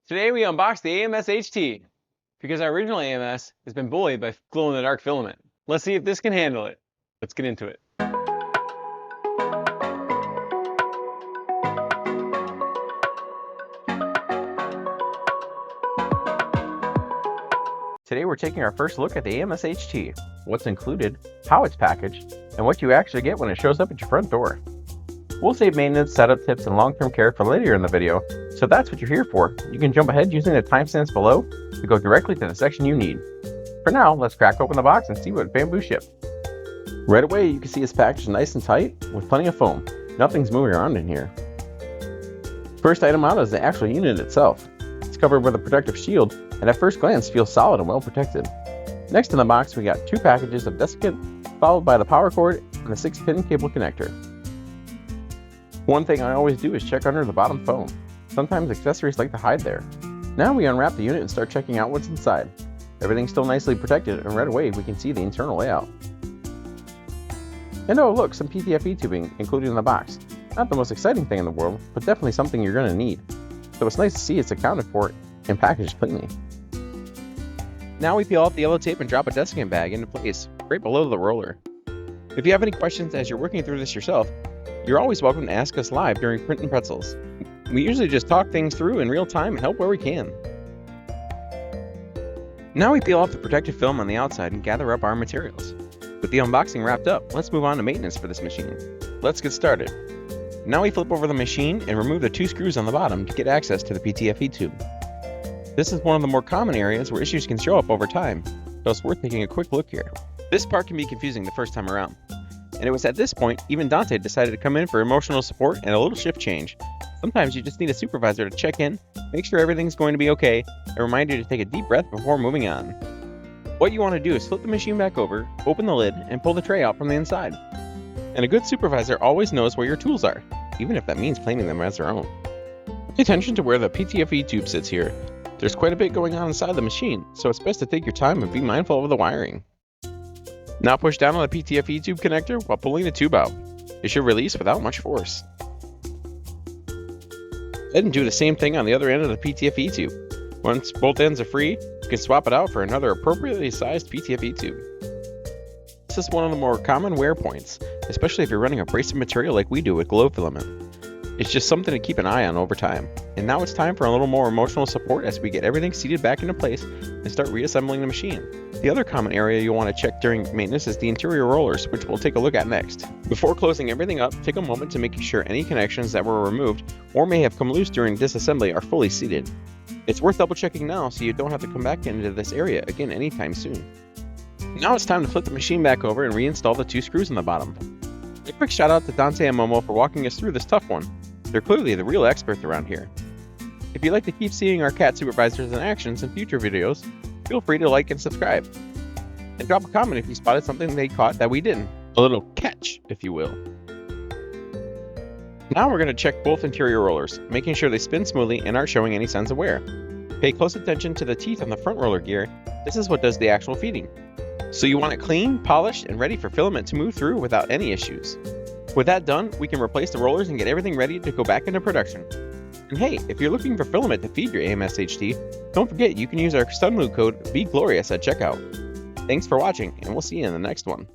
Today we unbox the AMS HT because our original AMS has been bullied by glow-in-the-dark filament. Let's see if this can handle it. Let's get into it. Today we're taking our first look at the AMS HT, what's included, how it's packaged, and what you actually get when it shows up at your front door. We'll save maintenance, setup tips, and long-term care for later in the video, so that's what you're here for. You can jump ahead using the timestamps below to go directly to the section you need. For now, let's crack open the box and see what Bambu shipped. Right away, you can see it's packaged nice and tight with plenty of foam. Nothing's moving around in here. First item out is the actual unit itself. It's covered with a protective shield, and at first glance feels solid and well protected. Next in the box, we got two packages of desiccant, followed by the power cord and the 6-pin cable connector. One thing I always do is check under the bottom foam. Sometimes accessories like to hide there. Now we unwrap the unit and start checking out what's inside. Everything's still nicely protected, and right away we can see the internal layout. And oh look, some PTFE tubing included in the box. Not the most exciting thing in the world, but definitely something you're going to need. So it's nice to see it's accounted for and packaged cleanly. Now we peel off the yellow tape and drop a desiccant bag into place, right below the roller. If you have any questions as you're working through this yourself, you're always welcome to ask us live during Print and Pretzels. We usually just talk things through in real time and help where we can. Now we peel off the protective film on the outside and gather up our materials. With the unboxing wrapped up, let's move on to maintenance for this machine. Let's get started. Now we flip over the machine and remove the two screws on the bottom to get access to the PTFE tube. This is one of the more common areas where issues can show up over time, so it's worth taking a quick look here. This part can be confusing the first time around, and it was at this point even Dante decided to come in for emotional support and a little shift change. Sometimes you just need a supervisor to check in, make sure everything's going to be okay, and remind you to take a deep breath before moving on. What you want to do is flip the machine back over, open the lid, and pull the tray out from the inside. And a good supervisor always knows where your tools are, even if that means claiming them as their own. Pay attention to where the PTFE tube sits here. There's quite a bit going on inside the machine, so it's best to take your time and be mindful of the wiring. Now push down on the PTFE tube connector while pulling the tube out. It should release without much force. Then do the same thing on the other end of the PTFE tube. Once both ends are free, you can swap it out for another appropriately sized PTFE tube. This is one of the more common wear points, especially if you're running abrasive material like we do with glow filament. It's just something to keep an eye on over time. And now it's time for a little more emotional support as we get everything seated back into place and start reassembling the machine. The other common area you'll want to check during maintenance is the interior rollers, which we'll take a look at next. Before closing everything up, take a moment to make sure any connections that were removed or may have come loose during disassembly are fully seated. It's worth double checking now so you don't have to come back into this area again anytime soon. Now it's time to flip the machine back over and reinstall the two screws in the bottom. A quick shout out to Dante and Momo for walking us through this tough one. They're clearly the real experts around here. If you'd like to keep seeing our CAT supervisors in actions in future videos, feel free to like and subscribe. And drop a comment if you spotted something they caught that we didn't. A little catch, if you will. Now we're going to check both interior rollers, making sure they spin smoothly and aren't showing any signs of wear. Pay close attention to the teeth on the front roller gear. This is what does the actual feeding. So you want it clean, polished, and ready for filament to move through without any issues. With that done, we can replace the rollers and get everything ready to go back into production. And hey, if you're looking for filament to feed your AMS HT, don't forget you can use our Sunmood code BEGLORIOUS at checkout. Thanks for watching, and we'll see you in the next one.